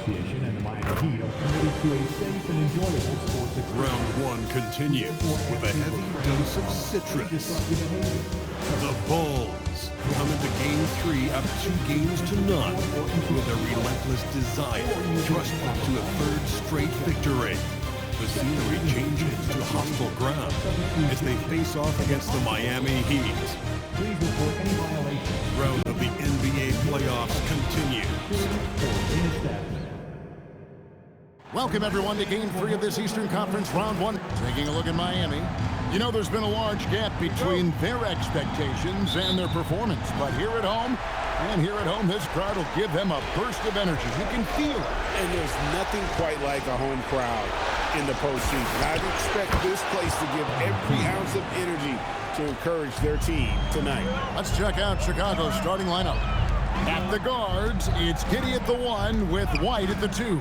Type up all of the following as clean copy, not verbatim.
Association and the Miami Heat are committed to a safe and enjoyable sports experience. Round one continues with a heavy dose of citrus. The Bulls come into Game 3 up 2 games to none with a relentless desire thrust to a third straight victory. The scenery changes to hostile ground as they face off against the Miami Heat. Please report any violations. Round of the NBA playoffs continues. Welcome, everyone, to Game 3 of this Eastern Conference Round 1. Taking a look at Miami. You know, there's been a large gap between their expectations and their performance. But here at home, this crowd will give them a burst of energy. You can feel it. And there's nothing quite like a home crowd in the postseason. I expect this place to give every ounce of energy to encourage their team tonight. Let's check out Chicago's starting lineup. At the guards, it's Giddey at the 1 with White at the 2.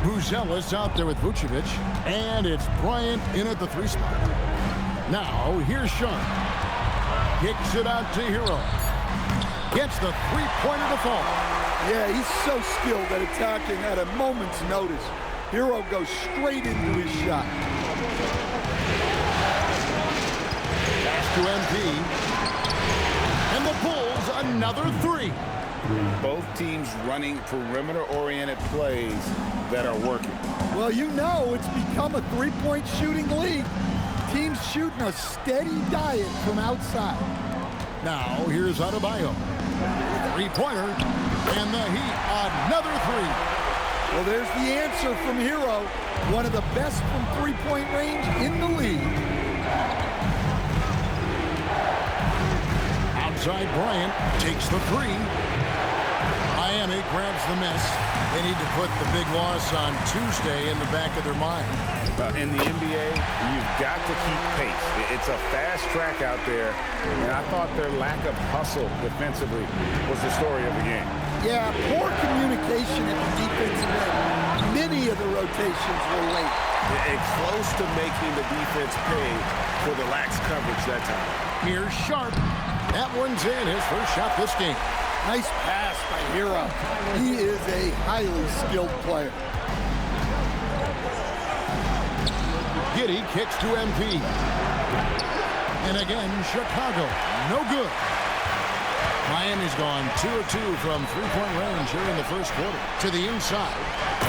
Buzelis out there with Vucevic, and it's Bryant in at the 3 spot. Now, here's Sharp. Kicks it out to Hero. Gets the three-pointer to fall. Yeah, he's so skilled at attacking at a moment's notice. Hero goes straight into his shot. Pass to MP. And the Bulls, another 3. Both teams running perimeter-oriented plays that are working. Well, you know it's become a three-point shooting league. Teams shooting a steady diet from outside. Now, here's Adebayo. Three-pointer, and the Heat, another 3. Well, there's the answer from Hero, one of the best from three-point range in the league. Outside Bryant takes the 3. Miami grabs the miss. They need to put the big loss on Tuesday in the back of their mind. In the NBA, you've got to keep pace. It's a fast track out there, and I thought their lack of hustle defensively was the story of the game. Yeah, poor communication at the defensive end. Many of the rotations were late. It's close to making the defense pay for the lax coverage that time. Here's Sharp. That one's in, his first shot this game. Nice pass by Hero. He is a highly skilled player. Giddey kicks to MP. And again, Chicago, no good. Miami's gone 2 of 2 from three-point range here in the first quarter. To the inside.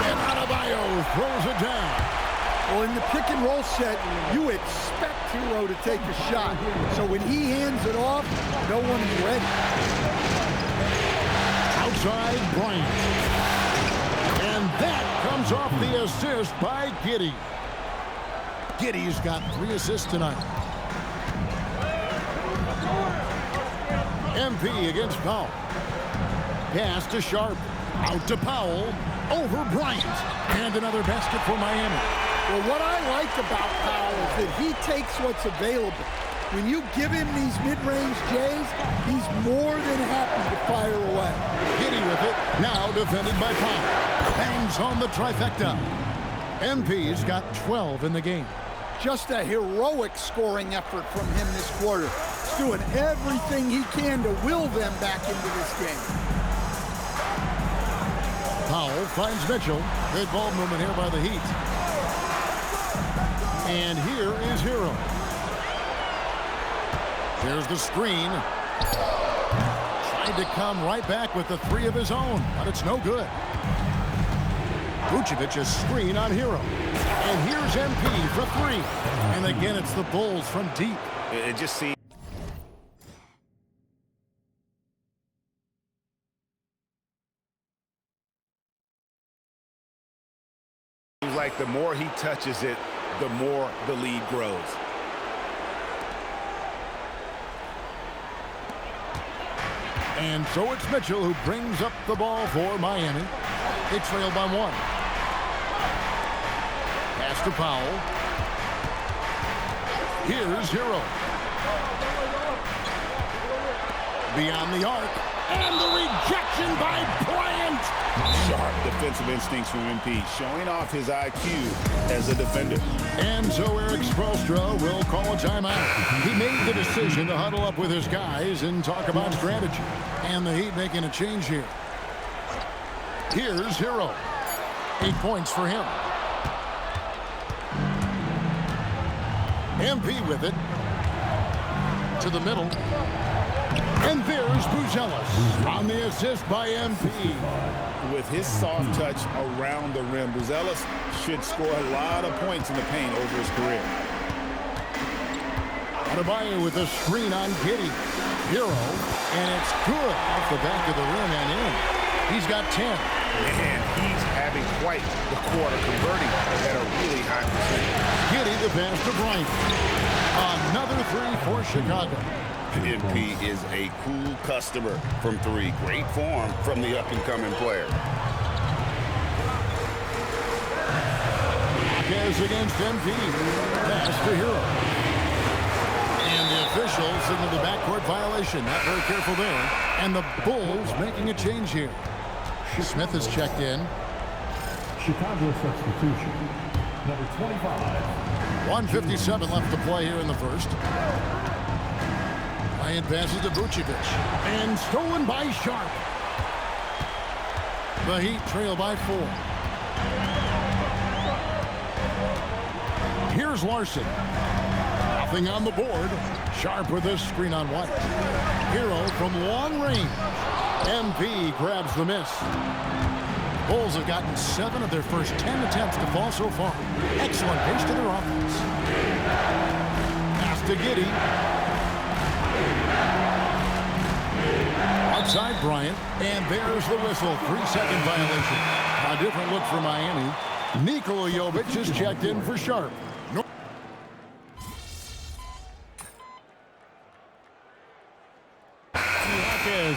And Adebayo throws it down. Well, in the pick-and-roll set, you expect Hero to take a shot. So when he hands it off, no one's ready. Outside Bryant. And that comes off the assist by Giddey. Giddey's got 3 assists tonight. MP against Powell. Pass to Sharp. Out to Powell. Over Bryant. And another basket for Miami. Well, what I like about Powell is that he takes what's available. When you give him these mid-range J's, he's more than happy to fire away. Giddey with it. Now defended by Powell. Bangs on the trifecta. MP's got 12 in the game. Just a heroic scoring effort from him this quarter. He's doing everything he can to will them back into this game. Powell finds Mitchell. Good ball movement here by the Heat. And here is Hero. Here's the screen. Tried to come right back with the 3 of his own, but it's no good. Vucevic's screen on Hero. And here's MP for 3. And again, it's the Bulls from deep. It just seems like the more he touches it, the more the lead grows. And so it's Mitchell who brings up the ball for Miami. They trail by 1. Pass to Powell. Here's Hero. Beyond the arc. And the rejection by Bryant. Sharp defensive instincts from MP, showing off his IQ as a defender. And so Eric Spoelstra will call a timeout. He made the decision to huddle up with his guys and talk about strategy. And the Heat making a change here. Here's Hero. 8 points for him. MP with it. To the middle. And there's Buzelis on the assist by MP. With his soft touch around the rim, Buzelis should score a lot of points in the paint over his career. Adebayo with a screen on Giddey. Hero, and it's good off the back of the rim and in. He's got 10. And he's having quite the quarter, converting at a really high percentage. Giddey the pass to Bryant. Another three for Chicago. MP is a cool customer from three. Great form from the up-and-coming player. Marquez against MP. Pass to Hero. And the official signaled the backcourt violation. Not very careful there. And the Bulls making a change here. Smith is checked in. Chicago substitution. Number 25. 1:57 left to play here in the first. Bryant passes to Vucevic. And stolen by Sharp. The Heat trail by 4. Here's Larson. Nothing on the board. Sharp with this screen on White. Hero from long range. MP grabs the miss. Bulls have gotten 7 of their first 10 attempts to fall so far. Excellent pace to their offense. Pass to Giddey. Outside Bryant. And there's the whistle. 3-second violation. A different look for Miami. Nikola Jovic is checked in for Sharp.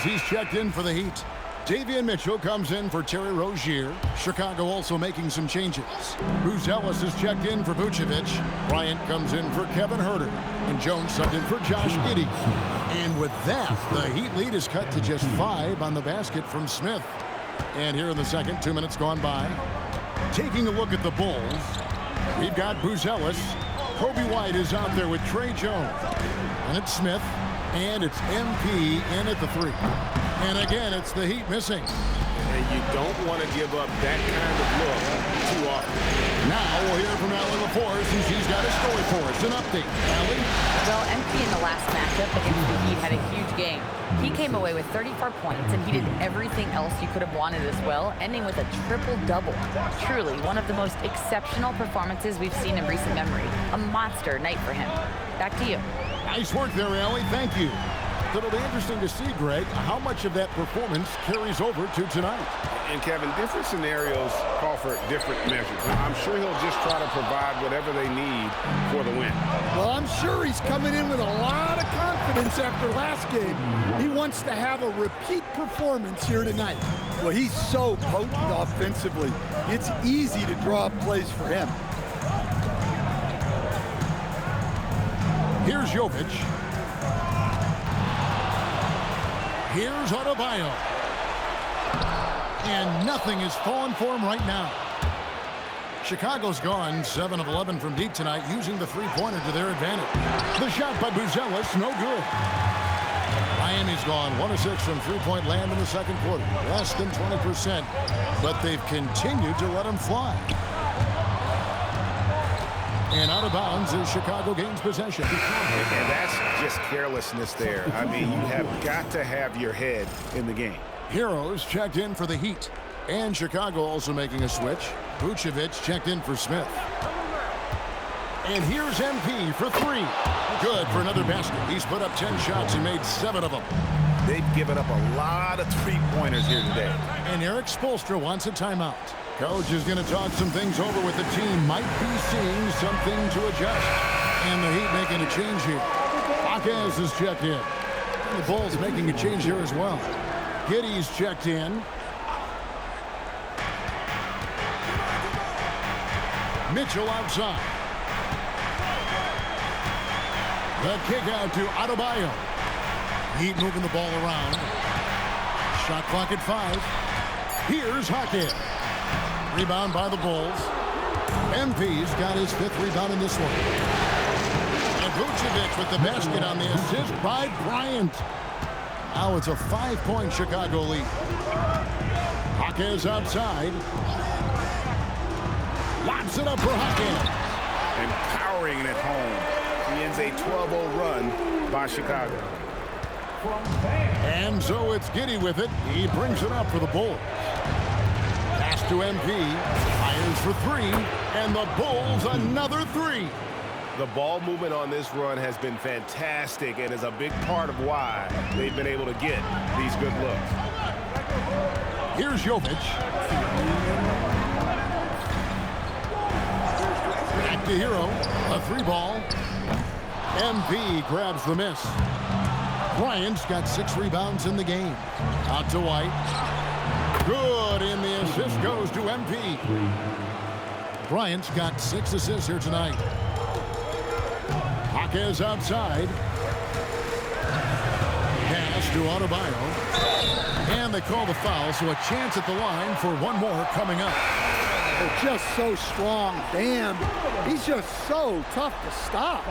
He's checked in for the Heat. Davion Mitchell comes in for Terry Rozier. Chicago also making some changes. Buzelis is checked in for Vucevic. Bryant comes in for Kevin Huerter. And Jones subbed in for Josh Giddey. And with that, the Heat lead is cut to just 5 on the basket from Smith. And here in the second, 2 minutes gone by. Taking a look at the Bulls, we've got Buzelis. Kobe White is out there with Trey Jones. And it's Smith. And it's MP in at the 3. And again, it's the Heat missing. And you don't want to give up that kind of look too often. Now we'll hear from Allie LaForce, and she's got a story for us. An update. Allie? Well, MP in the last matchup against the Heat had a huge game. He came away with 34 points, and he did everything else you could have wanted as well, ending with a triple-double. Truly, one of the most exceptional performances we've seen in recent memory. A monster night for him. Back to you. Nice work there, Allie. Thank you. It'll be interesting to see, Greg, how much of that performance carries over to tonight. And, Kevin, different scenarios call for different measures. I'm sure he'll just try to provide whatever they need for the win. Well, I'm sure he's coming in with a lot of confidence after last game. He wants to have a repeat performance here tonight. Well, he's so potent offensively. It's easy to draw up plays for him. Here's Jovic. Here's Adebayo. And nothing is falling for him right now. Chicago's gone 7 of 11 from deep tonight, using the three-pointer to their advantage. The shot by Buzelis, no good. Miami's gone 1 of 6 from three-point land in the second quarter. Less than 20%, but they've continued to let them fly. And out of bounds is Chicago gains possession. And that's just carelessness there. I mean, you have got to have your head in the game. Heroes checked in for the Heat. And Chicago also making a switch. Vucevic checked in for Smith. And here's MP for 3. Good for another basket. He's put up 10 shots and made 7 of them. They've given up a lot of three-pointers here today. And Eric Spoelstra wants a timeout. Coach is going to talk some things over with the team. Might be seeing something to adjust. And the Heat making a change here. Marquez is checked in. And the Bulls making a change here as well. Giddey's checked in. Mitchell outside. The kick out to Adebayo. Heat moving the ball around. Shot clock at 5. Here's Hackett. Rebound by the Bulls. MP's got his 5th rebound in this one. And Vucevic with the basket on the assist by Bryant. Now it's a 5-point Chicago lead. Hawkins outside. it up for Hawkins. And powering it home. He ends a 12-0 run by Chicago. And so it's Giddy with it. He brings it up for the Bulls. Pass to MP. Fires for three. And the Bulls another three. The ball movement on this run has been fantastic and is a big part of why they've been able to get these good looks. Here's Jovic. Back to Hero. A three ball. MP grabs the miss. Bryant's got 6 rebounds in the game. Out to White. Good, and the assist goes to MP. Bryant's got 6 assists here tonight. Hawkins outside. Pass to Adebayo. And they call the foul, so a chance at the line for one more coming up. They're just so strong. Damn, he's just so tough to stop.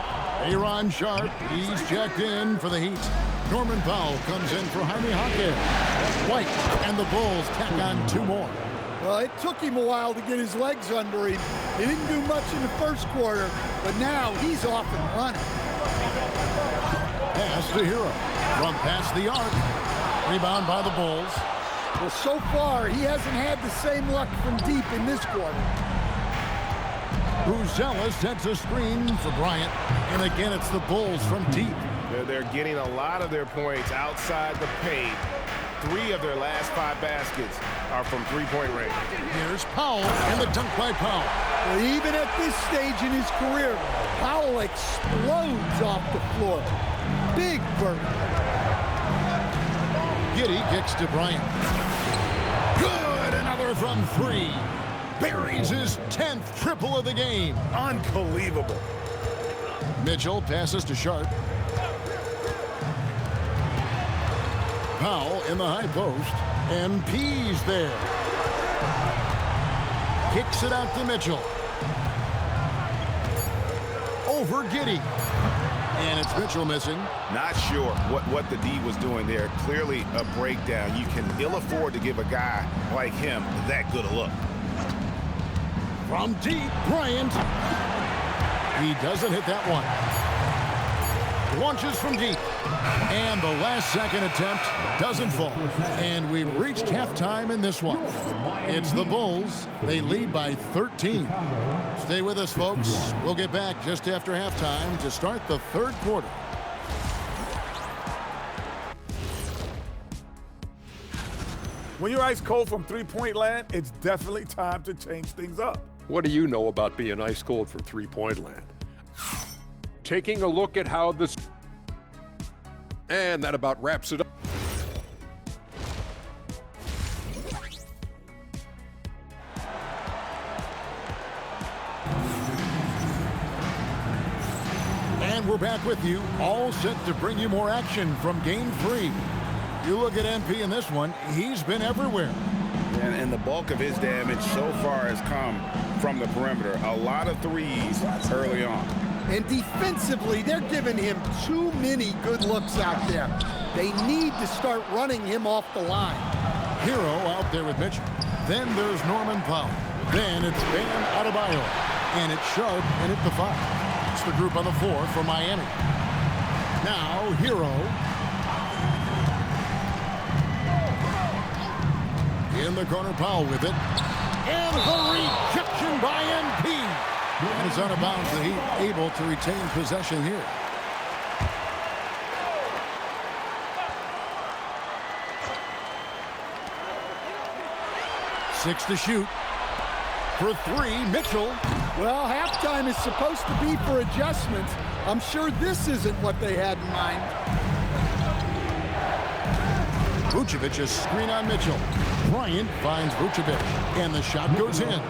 Aaron Sharp, he's checked in for the Heat. Norman Powell comes in for Jaime Hawkins. White and the Bulls tack on 2 more. Well, it took him a while to get his legs under him. He didn't do much in the first quarter, but now he's off and running. Pass to Hero. From past the arc. Rebound by the Bulls. Well, so far, he hasn't had the same luck from deep in this quarter. Buzella sets a screen for Bryant. And again, it's the Bulls from deep. They're getting a lot of their points outside the paint. 3 of their last 5 baskets are from three-point range. Here's Powell and the dunk by Powell. But even at this stage in his career, Powell explodes off the floor. Big burn. Giddy kicks to Bryant. Good, another from 3. Buries his 10th triple of the game. Unbelievable. Mitchell passes to Sharp. Powell in the high post. And P's there. Kicks it out to Mitchell. Over Giddy. And it's Mitchell missing. Not sure what the D was doing there. Clearly a breakdown. You can ill afford to give a guy like him that good a look. From deep, Bryant. He doesn't hit that one. Launches from deep. And the last second attempt doesn't fall. And we've reached halftime in this one. It's the Bulls. They lead by 13. Stay with us, folks. We'll get back just after halftime to start the third quarter. When you're ice cold from three-point land, it's definitely time to change things up. What do you know about being ice cold from three-point land? Taking a look at how this... And that about wraps it up. And we're back with you, all set to bring you more action from Game 3. You look at MP in this one, he's been everywhere. And the bulk of his damage so far has come from the perimeter. A lot of threes early on. And defensively, they're giving him too many good looks out there. They need to start running him off the line. Hero out there with Mitchell. Then there's Norman Powell. Then it's Bam Adebayo. And it's Sharp and at the 5. It's the group on the 4 for Miami. Now Hero. In the corner, Powell with it. And the rejection by MP. And it's out of bounds. The Heat able to retain possession here. Six to shoot. For 3, Mitchell. Well, halftime is supposed to be for adjustments. I'm sure this isn't what they had in mind. Vucevic is screen on Mitchell. Bryant finds Vucevic, and the shot goes in.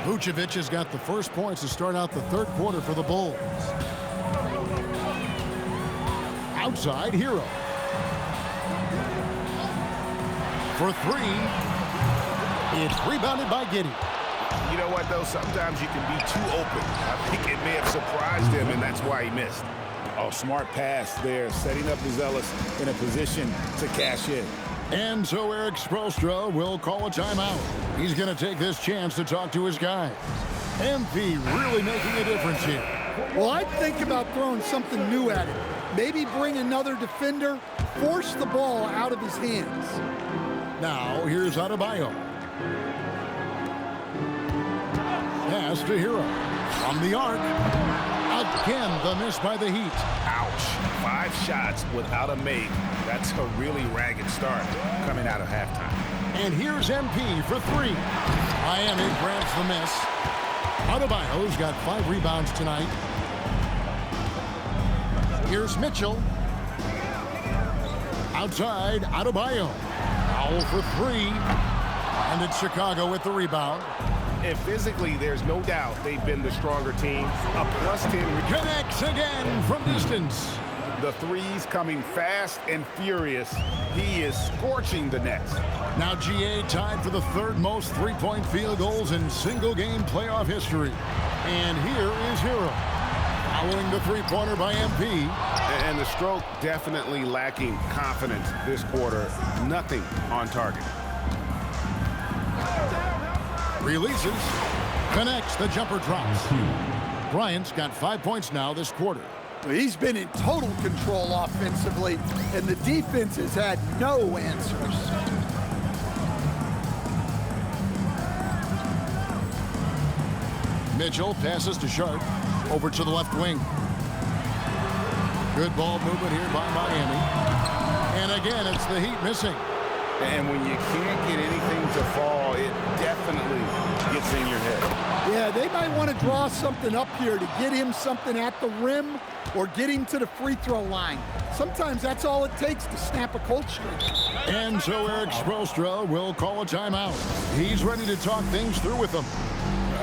Vucevic has got the first points to start out the third quarter for the Bulls. Outside, Hero. For 3, it's rebounded by Giddy. You know what, though? Sometimes you can be too open. I think it may have surprised him, and that's why he missed. Oh, smart pass there, setting up Buzelis in a position to cash in. And so Eric Spoelstra will call a timeout. He's going to take this chance to talk to his guys. MP really making a difference here. Well, I'd think about throwing something new at him. Maybe bring another defender, force the ball out of his hands. Now, here's Adebayo. Pass to Hero. From the arc. Again, the miss by the Heat. Ouch. 5 shots without a make. That's a really ragged start coming out of halftime. And here's MP for 3. Miami grabs the miss. Adebayo's got 5 rebounds tonight. Here's Mitchell. Outside, Adebayo. Foul for 3. And it's Chicago with the rebound. And physically, there's no doubt they've been the stronger team. A +10. Connects again from distance. The threes coming fast and furious. He is scorching the Nets. Now GA tied for the 3rd most three-point field goals in single-game playoff history. And here is Hero. Following the three-pointer by MP. And the stroke definitely lacking confidence this quarter. Nothing on target. Releases. Connects. The jumper drops. Bryant's got 5 points now this quarter. He's been in total control offensively, and the defense has had no answers. Mitchell passes to Sharp. Over to the left wing. Good ball movement here by Miami. And again, it's the Heat missing. And when you can't get anything to fall, it definitely gets in your head. Yeah, they might want to draw something up here to get him something at the rim or get him to the free throw line. Sometimes that's all it takes to snap a cold streak. And so Eric Spoelstra will call a timeout. He's ready to talk things through with them.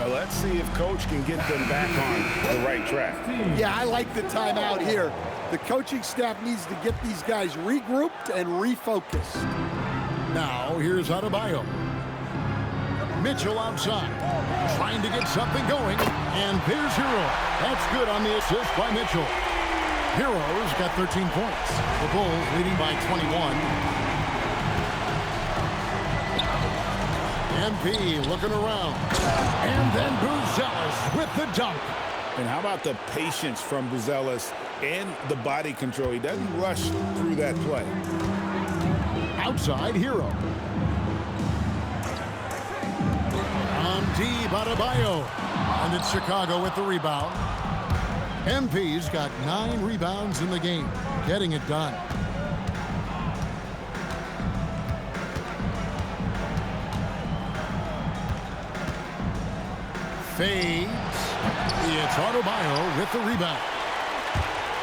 Let's see if Coach can get them back on the right track. Yeah, I like the timeout here. The coaching staff needs to get these guys regrouped and refocused. Now, here's Adebayo. Mitchell outside, trying to get something going, and there's Hero. That's good on the assist by Mitchell. Hero's got 13 points. The Bulls leading by 21. MP looking around. And then Buzelis with the dunk. And how about the patience from Buzelis and the body control? He doesn't rush through that play. Outside, Hero. On deep, Adebayo. And it's Chicago with the rebound. MP's got 9 rebounds in the game, getting it done. Fades. It's Adebayo with the rebound.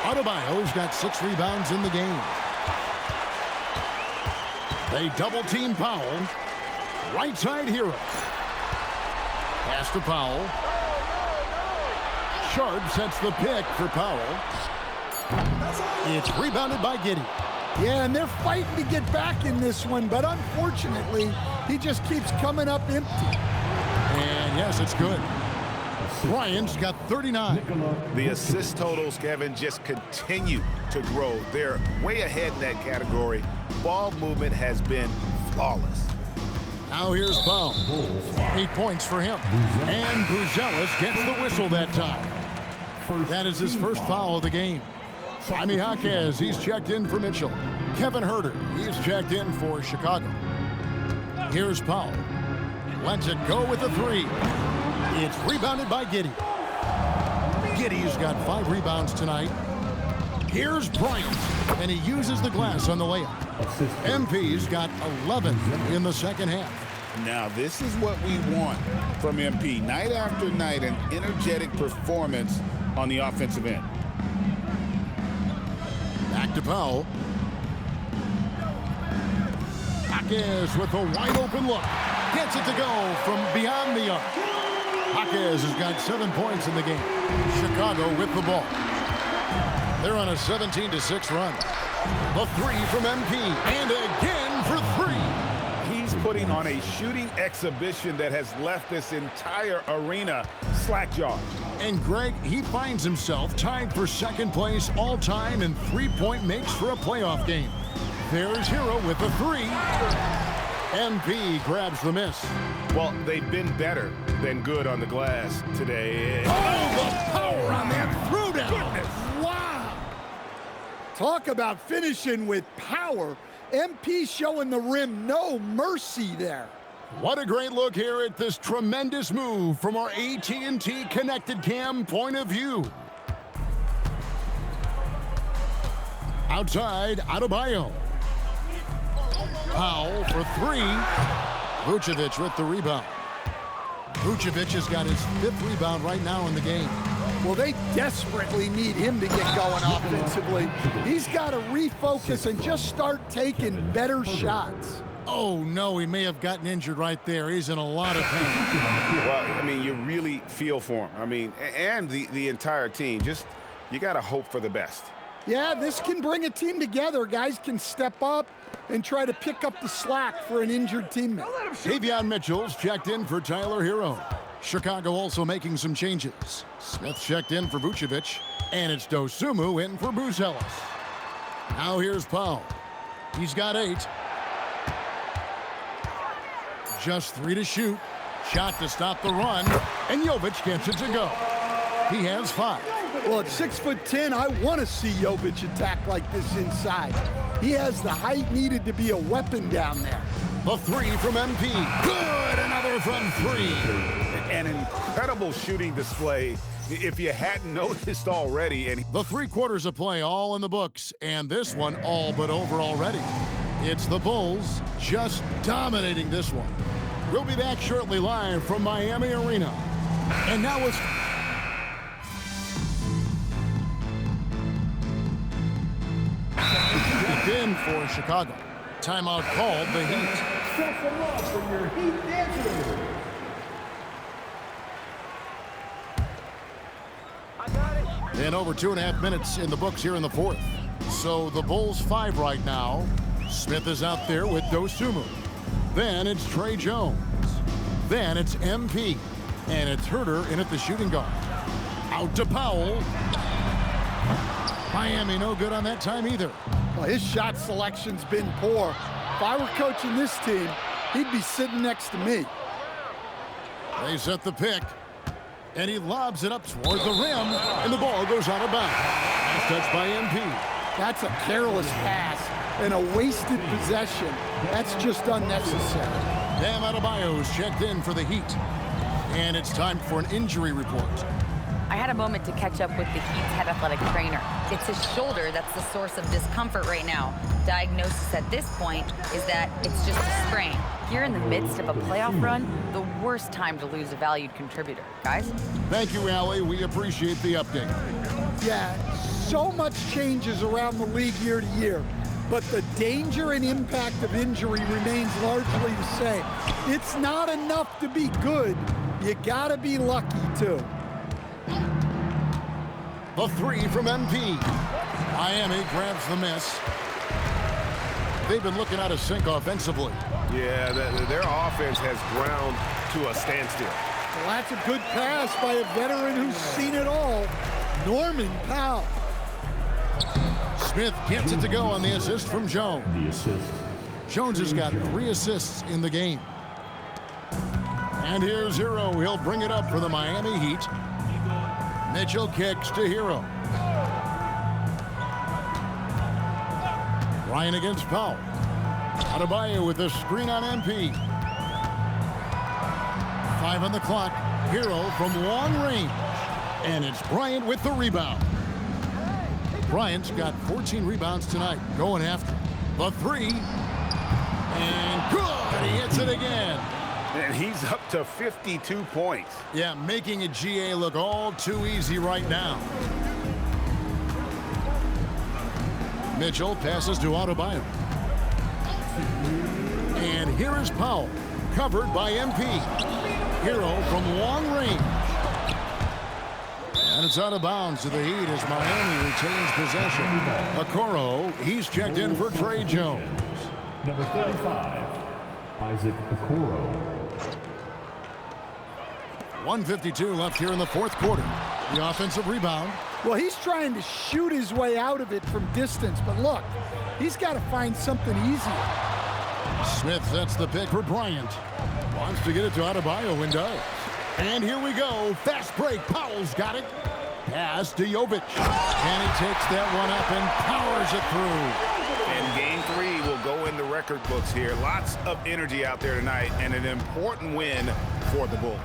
Adebayo's got 6 rebounds in the game. They double-team Powell. Right side, Hero. Pass to Powell. Sharp sets the pick for Powell. It's rebounded by Giddey. Yeah, and they're fighting to get back in this one, but unfortunately, he just keeps coming up empty. And yes, it's good. Bryant's got 39. The assist totals, Kevin, just continue to grow. They're way ahead in that category. Ball movement has been flawless. Now here's Powell. 8 points for him. And Buzelis gets the whistle that time. That is his first foul of the game. Jaime Jaquez, he's checked in for Mitchell. Kevin Huerter, he's checked in for Chicago. Here's Powell. Lets it go with a 3. It's rebounded by Giddey. Giddey's got 5 rebounds tonight. Here's Bryant, and he uses the glass on the layup. MP's got 11 in the second half. Now, this is what we want from MP. Night after night, an energetic performance on the offensive end. Back to Powell. Jaquez with a wide open look. Gets it to go from beyond the arc. Jaquez has got 7 points in the game. Chicago with the ball. They're on a 17-6 run. The 3 from MP. And again for 3. He's putting on a shooting exhibition that has left this entire arena slack-jawed. And Greg, he finds himself tied for second place all-time in three-point makes for a playoff game. There's Hero with the 3. MP grabs the miss. Well, they've been better than good on the glass today. Oh, the power on that throwdown. Wow. Talk about finishing with power. MP showing the rim no mercy there. What a great look here at this tremendous move from our AT&T Connected Cam point of view. Outside, Adebayo. Powell for three. Vucevic with the rebound. Vucevic has got his 5th rebound right now in the game. Well, they desperately need him to get going offensively. He's got to refocus and just start taking better shots. Oh, no, he may have gotten injured right there. He's in a lot of pain. Well, I mean, you really feel for him. I mean, and the entire team. Just, you got to hope for the best. Yeah, this can bring a team together. Guys can step up and try to pick up the slack for an injured teammate. Davion Mitchell's checked in for Tyler Hero. Chicago also making some changes. Smith checked in for Vucevic, and it's Dosunmu in for Buzelis. Now here's Powell. He's got 8. Just 3 to shoot. Shot to stop the run, and Jovic gets it to go. He has 5. Well, at 6'10", I want to see Jovic attack like this inside. He has the height needed to be a weapon down there. The 3 from MP. Good, another from 3. An incredible shooting display, if you hadn't noticed already. And the 3 quarters of play all in the books, and this one all but over already. It's the Bulls just dominating this one. We'll be back shortly live from Miami Arena. And now it's... Checked in for Chicago. Timeout called the Heat. Set them up for your Heat dancers. And over 2.5 minutes in the books here in the 4th. So the Bulls 5 right now. Smith is out there with Dosunmu. Then it's Trey Jones. Then it's MP. And it's Herter in at the shooting guard. Out to Powell. Miami no good on that time either. Well, his shot selection's been poor. If I were coaching this team, he'd be sitting next to me. They set the pick. And he lobs it up toward the rim. And the ball goes out of bounds. Last touch by MP. That's a careless pass and a wasted possession. That's just unnecessary. Bam Adebayo's checked in for the Heat. And it's time for an injury report. I had a moment to catch up with the Heat's head athletic trainer. It's his shoulder that's the source of discomfort right now. Diagnosis at this point is that it's just a sprain. You're in the midst of a playoff run, the worst time to lose a valued contributor. Guys? Thank you, Allie. We appreciate the update. Yeah, so much changes around the league year to year, but the danger and impact of injury remains largely the same. It's not enough to be good. You gotta be lucky, too. The 3 from MP. Miami grabs the miss. They've been looking out of sync offensively. Yeah, their offense has ground to a standstill. Well, that's a good pass by a veteran who's seen it all, Norman Powell. Smith gets it to go on the assist from Jones. The assist. Jones has got 3 assists in the game. And here's Hero. He'll bring it up for the Miami Heat. Mitchell kicks to Hero. Ryan against Powell. Adebayo with a screen on MP. 5 on the clock. Hero from long range. And it's Bryant with the rebound. Bryant's got 14 rebounds tonight. Going after the 3. And good! He hits it again. And he's up to 52 points. Yeah, making a GA look all too easy right now. Mitchell passes to Adebayo. And here is Powell, covered by MP. Hero from long range. And it's out of bounds to the Heat as Miami retains possession. Okoro, he's checked in for Trey Jones. Number 35, Isaac Okoro. 1:52 left here in the 4th quarter. The offensive rebound. Well, he's trying to shoot his way out of it from distance, but look, he's got to find something easier. Smith sets the pick for Bryant. Wants to get it to Adebayo and does. And here we go. Fast break. Powell's got it. Pass to Jovic. And he takes that one up and powers it through. And game 3 will go in the record books here. Lots of energy out there tonight and an important win for the Bulls.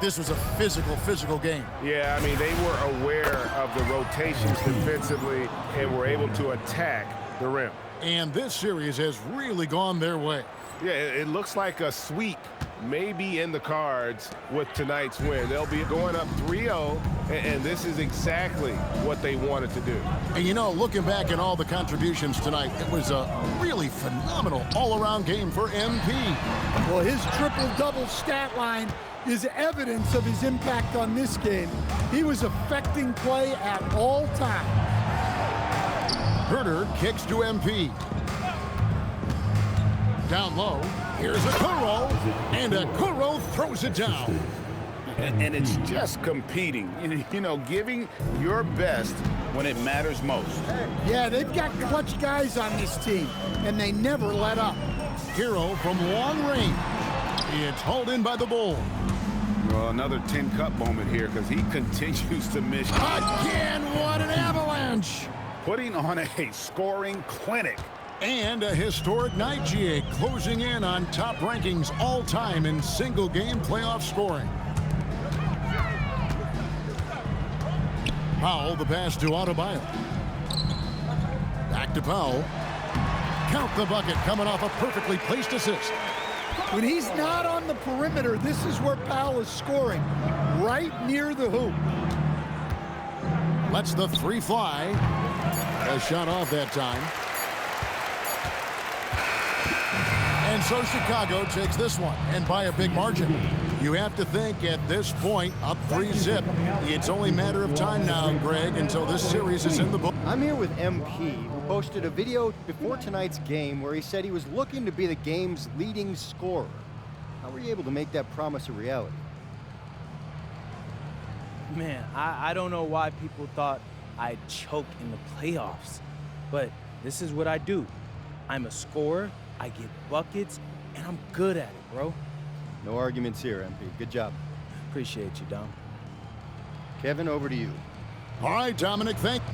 This was a physical game. Yeah, I mean, they were aware of the rotations defensively and were able to attack the rim. And this series has really gone their way. Yeah, it looks like a sweep may be in the cards with tonight's win. They'll be going up 3-0, and this is exactly what they wanted to do. And you know, looking back at all the contributions tonight, it was a really phenomenal all-around game for MP. Well, his triple-double stat line is evidence of his impact on this game. He was affecting play at all times. Herter kicks to MP. Down low, here's Okoro, and Okoro throws it down. And it's just competing, you know, giving your best when it matters most. Yeah, they've got clutch guys on this team, and they never let up. Hero from long range. It's hauled in by the Bulls. Well, another tin cup moment here because he continues to miss. Again, what an avalanche! Putting on a scoring clinic. And a historic night, GA, closing in on top rankings all time in single-game playoff scoring. Powell, the pass to Adebayo. Back to Powell. Count the bucket, coming off a perfectly placed assist. When he's not on the perimeter, this is where Powell is scoring, right near the hoop. Lets the three fly. A shot off that time. And so Chicago takes this one, and by a big margin. You have to think at this point, up 3-0. It's only a matter of time now, Greg, until this series is in the book. I'm here with MP, who posted a video before tonight's game where he said he was looking to be the game's leading scorer. How were you able to make that promise a reality? Man, I don't know why people thought I'd choke in the playoffs, but this is what I do. I'm a scorer, I get buckets, and I'm good at it, bro. No arguments here, MP. Good job. Appreciate you, Dom. Kevin, over to you. All right, Dominic, thank you.